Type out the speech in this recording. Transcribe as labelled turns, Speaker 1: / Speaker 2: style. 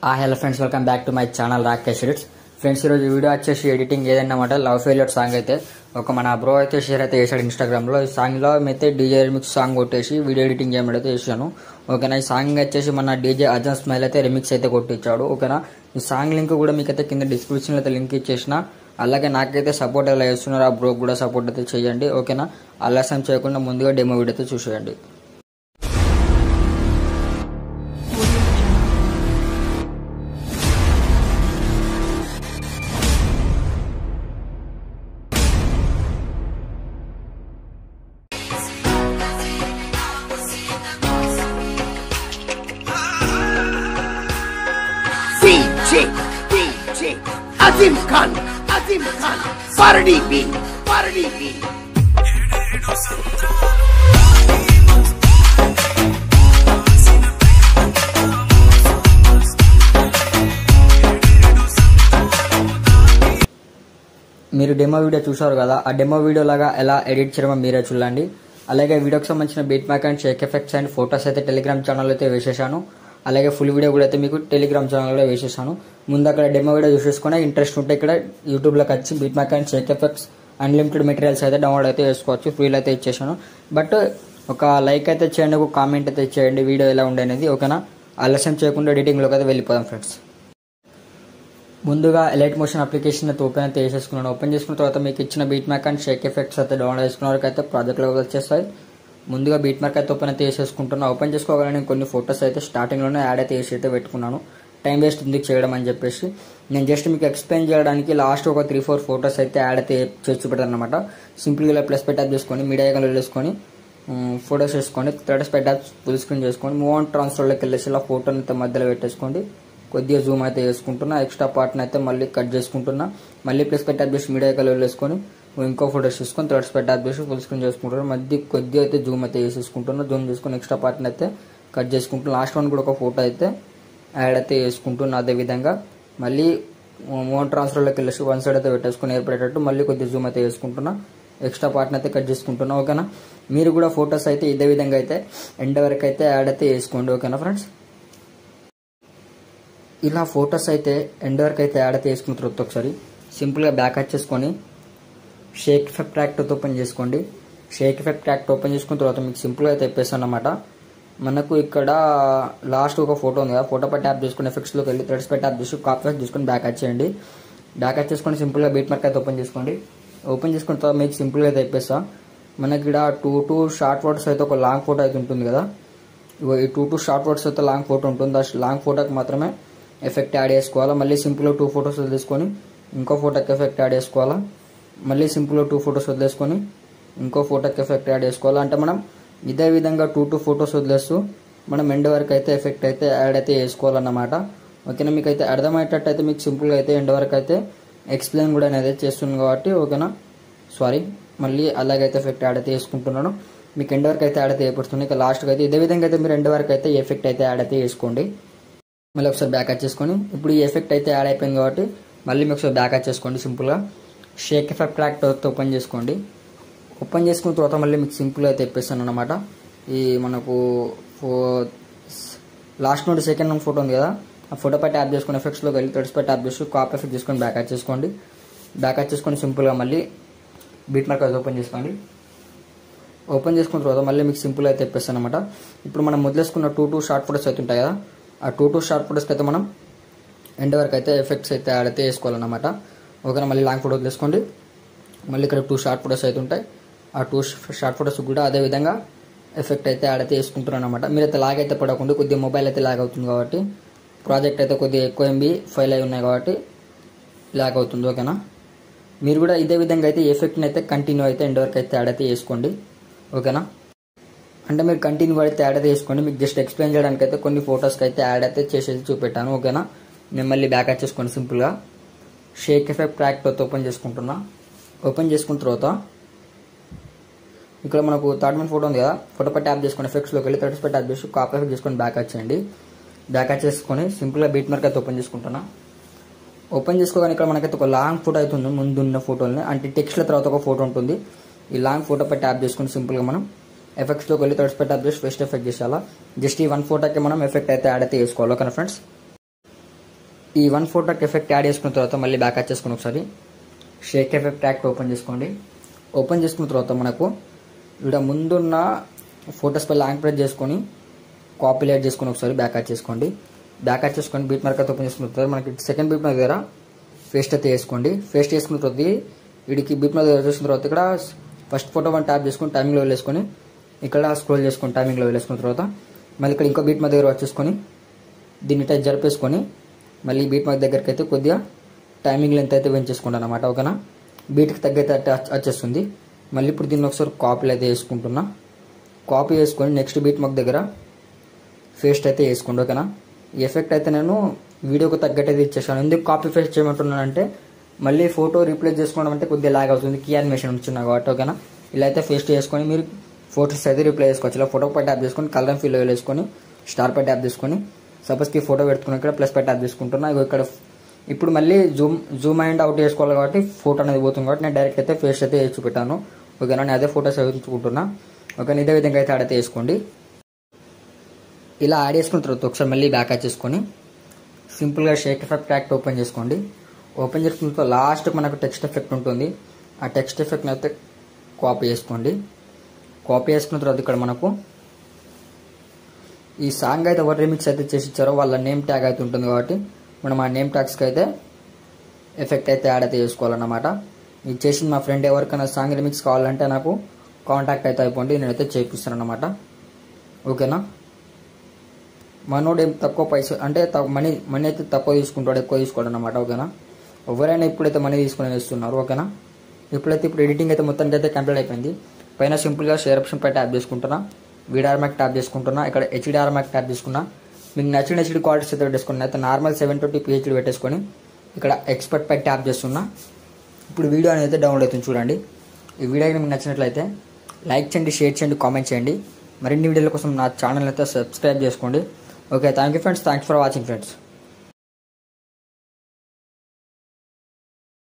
Speaker 1: Hello friends, welcome back to my channel Rakesh edits. Friends, ఈరోజు video వచ్చేసి editing ఏదన్నమాట love failure song అయితే ఒక మన బ్రో అయితే షేర్ అయితే చేశాడు ఇన్స్టాగ్రామ్లో. ఈ సాంగ్లో అయితే డీజే రిమిక్స్ సాంగ్ కొట్టేసి వీడియో ఎడిటింగ్ చేయడం అయితే చేశాను. ఓకేనా, ఈ సాంగ్ వచ్చేసి మన డీజే అజన్ స్మైల్ అయితే రిమిక్స్ అయితే కొట్టించాడు. ఓకేనా, ఈ సాంగ్ లింక్ కూడా మీకైతే కింద డిస్క్రిప్షన్లో అయితే లింక్ ఇచ్చేసిన. అలాగే నాకైతే సపోర్ట్ ఎలా చేస్తున్నారు, ఆ బ్రోకి కూడా సపోర్ట్ అయితే చేయండి. ఓకేనా, ఆలస్యం చేయకుండా ముందుగా డెమో వీడియో అయితే చూసేయండి.
Speaker 2: DJ Azim Khan Pardi B.
Speaker 1: మీరు డెమో వీడియో చూసారు కదా, ఆ డెమో వీడియో లాగా ఎలా ఎడిట్ చేయడమో మీరే చూడండి. అలాగే వీడియోకి సంబంధించిన beat mark and shake effects and photos అయితే టెలిగ్రామ్ ఛానల్ అయితే వేసేసాను. అలాగే ఫుల్ వీడియో కూడా అయితే మీకు టెలిగ్రామ్ ఛానల్లో వేసేసాను. ముందు అక్కడ డెమో వీడియో చూసేసుకుని ఇంట్రెస్ట్ ఉంటే ఇక్కడ యూట్యూబ్లోకి వచ్చి beat mark and shake effects unlimited materials అయితే డౌన్లోడ్ అయితే చేసుకోవచ్చు. ఫ్రీలో అయితే ఇచ్చేసాను. బట్ ఒక లైక్ అయితే చేయండి, ఒక కామెంట్ అయితే చేయండి వీడియో ఎలా ఉండే అనేది. ఓకేనా, ఆలస్యం చేయకుండా ఎడిటింగ్లోకి అయితే వెళ్ళిపోదాం ఫ్రెండ్స్. ముందుగా ఎలైట్ మోషన్ అప్లికేషన్ అయితే ఓపెన్ అయితే చేసేసుకున్నాను. ఓపెన్ చేసుకున్న తర్వాత మీకు ఇచ్చిన beat mark and shake effects అయితే డౌన్లోడ్ చేసుకున్న వరకు అయితే ప్రాజెక్ట్లో వచ్చేస్తాయి. ముందుగా బీట్ మార్క్ అయితే ఓపెన్ అయితే చేసేసుకుంటున్నా. ఓపెన్ చేసుకోగానే కొన్ని ఫొటోస్ అయితే స్టార్టింగ్లోనే యాడ్ అయితే చేసి అయితే పెట్టుకున్నాను. టైం వేస్ట్ ఎందుకు చేయడం అని చెప్పేసి నేను జస్ట్ మీకు ఎక్స్ప్లెయిన్ చేయడానికి లాస్ట్ ఒక 3-4 ఫొటోస్ అయితే యాడ్ అయితే చేసి చూపెడతాను అనమాట. సింపుల్గా ఇలా ప్లస్ పెట్టాప్ చేసుకొని మీడియా ఐకాన్లో వేసుకొని ఫొటోస్ వేసుకోండి. థర్డ్ పెట్టాప్ ఫుల్ స్క్రీన్ చేసుకోండి. మూవ్ ఆన్ ట్రాన్స్ఫర్లోకి వెళ్ళేసి ఇలా ఫోటోని అయితే మధ్యలో పెట్టేసుకోండి. కొద్దిగా జూమ్ అయితే వేసుకుంటున్నా. ఎక్స్ట్రా పార్ట్ని అయితే మళ్ళీ కట్ చేసుకుంటున్నా. మళ్ళీ ప్లస్ పెట్టాప్ చేసి మీడియా ఐకాన్లో వేసుకొని ఇంకో ఫోటోస్ తీసుకొని థర్డ్స్ పెట్టాప్ చేసి ఫుల్ స్క్రీన్ చేసుకుంటున్నాను. మధ్య కొద్దిగా అయితే జూమ్ అయితే వేసేసుకుంటున్నా. జూమ్ చేసుకుని ఎక్స్ట్రా పార్ట్ని అయితే కట్ చేసుకుంటున్నాను. లాస్ట్ వన్ కూడా ఒక ఫోటో అయితే యాడ్ అయితే వేసుకుంటున్నా. అదేవిధంగా మళ్ళీ మోన్ ట్రాన్స్ఫర్లోకి వెళ్ళేసి వన్ సైడ్ అయితే పెట్టేసుకుని ఏర్పడేటట్టు మళ్ళీ కొద్దిగా జూమ్ అయితే వేసుకుంటున్నా. ఎక్స్ట్రా పార్ట్ని అయితే కట్ చేసుకుంటున్నా. ఓకేనా, మీరు కూడా ఫొటోస్ అయితే ఇదే విధంగా అయితే ఎండ్ వరకు అయితే యాడ్ అయితే వేసుకోండి. ఓకేనా ఫ్రెండ్స్, ఇలా ఫొటోస్ అయితే ఎండ్ వరకు అయితే యాడ్ అయితే వేసుకున్న తర్వాత ఒకసారి సింపుల్గా బ్యాక్ వచ్చేసుకొని షేక్ ఎఫెక్ట్ ట్రాక్ట్ ఓపెన్ చేసుకోండి. షేక్ ఎఫెక్ట్ ట్రాక్ట్ ఓపెన్ చేసుకున్న తర్వాత మీకు సింపుల్గా అయితే చెప్పేస్తాను అనమాట. మనకు ఇక్కడ లాస్ట్ ఒక ఫోటో ఉంది కదా, ఫోటో పై ట్యాప్ చేసుకుని ఎఫెక్ట్స్లోకి వెళ్ళి థ్రెడ్స్ పై ట్యాప్ చేసి కాపీ ఎఫెక్ట్ చేసుకొని బ్యాక్ వచ్చేయండి. బ్యాక్ వచ్చేసుకొని సింపుల్గా బీట్ మార్క్ అయితే ఓపెన్ చేసుకోండి. ఓపెన్ చేసుకున్న తర్వాత మీకు సింపుల్గా అయితే చెప్పేస్తా. మనకి ఇక్కడ 2 షార్ట్ ఫోటోస్ అయితే ఒక లాంగ్ ఫోటో అయితే ఉంటుంది కదా. ఈ 2 షార్ట్ ఫోటోస్ అయితే లాంగ్ ఫోటో ఉంటుంది. ఆ లాంగ్ ఫోటోకి మాత్రమే ఎఫెక్ట్ యాడ్ చేసుకోవాలా. మళ్ళీ సింపుల్గా 2 ఫొటోస్ తీసుకొని ఇంకో ఫోటోకి ఎఫెక్ట్ యాడ్ చేసుకోవాలా. మళ్ళీ సింపుల్గా 2 ఫొటోస్ వదిలేసుకొని ఇంకో ఫోటోకి ఎఫెక్ట్ యాడ్ చేసుకోవాలి. అంటే మనం ఇదే విధంగా 2 ఫొటోస్ వదిలేస్తూ మనం ఎండ్ వరకు అయితే ఎఫెక్ట్ అయితే యాడ్ అయితే చేసుకోవాలన్నమాట. ఓకేనా, మీకు అయితే అర్థమయ్యేటట్టు అయితే మీకు సింపుల్గా అయితే ఎండ్ వరకు అయితే ఎక్స్ప్లెయిన్ కూడా అనేది చేస్తున్నాను కాబట్టి. ఓకేనా, సారీ, మళ్ళీ అలాగైతే ఎఫెక్ట్ యాడ్ అయితే చేసుకుంటున్నాను. మీకు ఎండ్ వరకు అయితే యాడ్ అయితే ఏర్పడుతుంది. ఇక లాస్ట్కి అయితే ఇదే విధంగా అయితే మీరు ఎండ్ వరకు అయితే ఎఫెక్ట్ అయితే యాడ్ అయితే చేసుకోండి. మళ్ళీ ఒకసారి బ్యాక్ వచ్చేసుకొని ఇప్పుడు ఈ ఎఫెక్ట్ అయితే యాడ్ అయిపోయింది కాబట్టి మళ్ళీ మీకు ఒకసారి బ్యాక్ వచ్చేసుకోండి. సింపుల్గా షేక్ ఎఫెక్ట్ ట్రాక్ట్ ఓపెన్ చేసుకోండి. ఓపెన్ చేసుకున్న తర్వాత మళ్ళీ మీకు సింపుల్గా అయితే చెప్పేస్తాను అనమాట. ఈ మనకు లాస్ట్ నుండి సెకండ్ ఫోటో ఉంది కదా, ఆ ఫోటో పై ట్యాప్ చేసుకుని ఎఫెక్ట్స్లోకి వెళ్ళి థ్రెడ్స్ పై ట్యాప్ చేసి కాపీ ఎఫెక్ట్ చేసుకొని బ్యాక్ వచ్చేసుకోండి. బ్యాక్ వచ్చేసుకొని సింపుల్గా మళ్ళీ బీట్ మార్క్ అయితే ఓపెన్ చేసుకోండి. ఓపెన్ చేసుకున్న తర్వాత మళ్ళీ మీకు సింపుల్గా అయితే చెప్పేస్తాను అనమాట. ఇప్పుడు మనం వదిలేసుకున్న 2 షార్ట్ ఫోటోస్ అయితే ఉంటాయి కదా, ఆ 2 షార్ట్ ఫోటోస్కి అయితే మనం ఎండ్ వరకు అయితే ఎఫెక్ట్స్ అయితే యాడ్ అయితే వేసుకోవాలన్నమాట. ఓకేనా, మళ్ళీ లాంగ్ ఫోటో వదిలేసుకోండి. మళ్ళీ ఇక్కడ 2 షార్ట్ ఫోటోస్ అయితే ఉంటాయి. ఆ 2 షార్ట్ ఫోటోస్ కూడా అదే విధంగా ఎఫెక్ట్ అయితే యాడ్ అయితే వేసుకుంటున్నారు అనమాట. మీరైతే లాగ్ అయితే పడకుండా, కొద్దిగా మొబైల్ అయితే లాగ్ అవుతుంది కాబట్టి, ప్రాజెక్ట్ అయితే కొద్దిగా ఎక్కువ MB ఫైల్ అయి ఉన్నాయి కాబట్టి లాగ్ అవుతుంది. ఓకేనా, మీరు కూడా ఇదే విధంగా అయితే ఎఫెక్ట్ని అయితే కంటిన్యూ అయితే ఎండ్ వరకు అయితే యాడ్ అయితే వేసుకోండి. ఓకేనా, అంటే మీరు కంటిన్యూ అయితే యాడ్ అయితే వేసుకోండి. మీకు జస్ట్ ఎక్స్ప్లెయిన్ చేయడానికి అయితే కొన్ని ఫొటోస్కి అయితే యాడ్ అయితే చేసేసి చూపెట్టాను. ఓకేనా, నేను మళ్ళీ బ్యాక్ వచ్చేసుకోండి. సింపుల్గా షేక్ ఎఫెక్ట్ ట్రాక్ట్ ఓపెన్ చేసుకుంటున్నా. ఓపెన్ చేసుకున్న తర్వాత ఇక్కడ మనకు థర్డ్ వన్ ఫోటో ఉంది కదా, ఫోటో పై ట్యాప్ చేసుకుని ఎఫెక్ట్స్లోకి వెళ్ళి థర్డ్స్ పై ట్యాప్ చేసి కాపీ ఎఫెక్ట్ చేసుకొని బ్యాక్ వచ్చేయండి. బ్యాక్ వచ్చేసుకొని సింపుల్గా బీట్ మార్క్ అయితే ఓపెన్ చేసుకుంటున్నా. ఓపెన్ చేసుకోగానే ఇక్కడ మనకైతే ఒక లాంగ్ ఫోటో అవుతుంది ముందున్న ఫోటోని, అంటే టెక్స్ట్ల తర్వాత ఒక ఫోటో ఉంటుంది. ఈ లాంగ్ ఫోటో పై ట్యాప్ చేసుకుని సింపుల్గా మనం ఎఫెక్ట్స్లోకి వెళ్ళి థర్డ్స్ పై ట్యాప్ చేసి ఫస్ట్ ఎఫెక్ట్ చేసేలా. జస్ట్ ఈ 1 ఫోటోకి మనం ఎఫెక్ట్ అయితే యాడ్ అయితే చేసుకోవాలి. ఓకేనా ఫ్రెండ్స్, ఈ 1 ఫోటోకి ఎఫెక్ట్ యాడ్ చేసుకున్న తర్వాత మళ్ళీ బ్యాక్ వచ్చేసుకుని ఒకసారి షేక్ ఎఫెక్ట్ ట్రాక్ ఓపెన్ చేసుకోండి. ఓపెన్ చేసుకున్న తర్వాత మనకు ఇక్కడ ముందున్న ఫోటోస్ పై లాంగ్ ప్రెస్ చేసుకొని కాపీ లైట్ చేసుకొని ఒకసారి బ్యాక్ వచ్చేసుకోండి. బ్యాక్ వచ్చేసుకొని బీట్ మార్క్ అయితే ఓపెన్ చేసుకున్న తర్వాత మనకి సెకండ్ బీట్ మార్క్ దగ్గర పేస్ట్ అయితే వేసుకోండి. పేస్ట్ చేసుకున్న తర్వాత వీడికి బీట్ మార్క్ దగ్గర చూసిన తర్వాత ఇక్కడ ఫస్ట్ ఫోటో 1 ట్యాప్ చేసుకొని టైమింగ్లో వెళ్ళేసుకొని ఇక్కడ స్క్రోల్ చేసుకొని టైమింగ్లో వెళ్ళేసుకున్న తర్వాత మళ్ళీ ఇక్కడ ఇంకో బీట్ మార్క్ దగ్గర వచ్చేసుకొని దీన్ని టచ్ జరిపేసుకొని మళ్ళీ బీట్ మార్క్ దగ్గరికి అయితే కొద్దిగా టైమింగ్ లెంత్ అయితే పెంచేసుకుంటాను అనమాట. ఓకేనా, బీట్కి తగ్గైతే వచ్చేస్తుంది. మళ్ళీ ఇప్పుడు దీన్ని ఒకసారి కాపీలు అయితే వేసుకుంటున్నా. కాపీ వేసుకొని నెక్స్ట్ బీట్ మార్క్ దగ్గర పేస్ట్ అయితే వేసుకోండి. ఓకేనా, ఈ ఎఫెక్ట్ అయితే నేను వీడియోకి తగ్గట్టు అయితే ఇచ్చేసాను. ఎందుకు కాపీ పేస్ట్ చేయమంటున్నానంటే మళ్ళీ ఫోటో రీప్లేస్ చేసుకోవడం అంటే కొద్దిగా లాగ్ అవుతుంది, కీ యానిమేషన్ వచ్చినా కాబట్టి. ఓకేనా, ఇలా అయితే పేస్ట్ చేసుకొని మీరు ఫోటోస్ అయితే రీప్లేస్ చేసుకోవచ్చు. ఇలా ఫోటో పై ట్యాప్ చేసుకొని కలర్ అండ్ ఫిల్ వేసుకొని స్టార్ పై ట్యాప్ చేసుకొని సపోజ్కి ఫోటో పెట్టుకుని ఇక్కడ ప్లస్ పై ట్యాప్ చేసుకుంటున్నా. ఇక్కడ ఇప్పుడు మళ్ళీ జూమ్ అండ్ అవుట్ చేసుకోవాలి కాబట్టి ఫోటో అనేది పోతుంది కాబట్టి నేను డైరెక్ట్ అయితే పేస్ట్ అయితే వేసి చూపెట్టాను. ఓకేనా, నేను అదే ఫోటోస్ వేసుకుంటున్నా. ఓకేనా, ఇదే విధంగా అయితే ఆడైతే వేసుకోండి. ఇలా యాడ్ చేసుకున్న తర్వాత ఒకసారి మళ్ళీ బ్యాక్ వచ్చేసుకొని సింపుల్గా షేక్ ఎఫెక్ట్ ట్రాక్ ఓపెన్ చేసుకోండి. ఓపెన్ చేసుకున్న తర్వాత లాస్ట్ మనకు టెక్స్ట్ ఎఫెక్ట్ ఉంటుంది. ఆ టెక్స్ట్ ఎఫెక్ట్ని అయితే కాపీ చేసుకోండి. కాపీ చేసుకున్న తర్వాత ఇక్కడ మనకు ఈ సాంగ్ అయితే ఎవరు రీమిక్స్ అయితే చేసి ఇచ్చారో వాళ్ళ నేమ్ ట్యాగ్ అయితే ఉంటుంది కాబట్టి మనం ఆ నేమ్ ట్యాగ్స్కి అయితే ఎఫెక్ట్ అయితే యాడ్ అయితే చేసుకోవాలన్నమాట. ఇది చేసిన మా ఫ్రెండ్ ఎవరికైనా సాంగ్ రీమిక్స్ కావాలంటే నాకు కాంటాక్ట్ అయితే అయిపోండి, నేనైతే చేపిస్తాను అన్నమాట. ఓకేనా, మనోడు ఏం తక్కువ పైసలు అంటే మనీ అయితే తక్కువ తీసుకుంటాడు, ఎక్కువ తీసుకోడు అనమాట. ఓకేనా, ఎవరైనా ఇప్పుడైతే మనీ తీసుకుని వేస్తున్నారు. ఓకేనా, ఇప్పుడు ఎడిటింగ్ అయితే మొత్తానికి అయితే కంప్లీట్ అయిపోయింది. పైన సింపుల్గా షేర్ ఆప్షన్ పై ట్యాప్ చేసుకుంటున్నా, వీడిఆర్ మ్యాక్ ట్యాప్ చేసుకుంటున్నా, ఇక్కడ హెచ్డిఆర్ మ్యాక్ ట్యాప్ చేసుకున్నా. మీకు నచ్చిన హెచ్డి క్వాలిటీస్ అయితే పెట్టేసుకున్నా. అయితే నార్మల్ 720p హెచ్డి పెట్టేసుకొని ఇక్కడ ఎక్స్పర్ట్ పై ట్యాప్ చేస్తున్నా. ఇప్పుడు వీడియో అనేది డౌన్లోడ్ అవుతుంది చూడండి. ఈ వీడియో మీకు నచ్చినట్లయితే లైక్ చేయండి, షేర్ చేయండి, కామెంట్ చేయండి. మరిన్ని వీడియోల కోసం నా ఛానల్ అయితే సబ్స్క్రైబ్ చేసుకోండి. Okay, thank you friends, thanks for watching friends.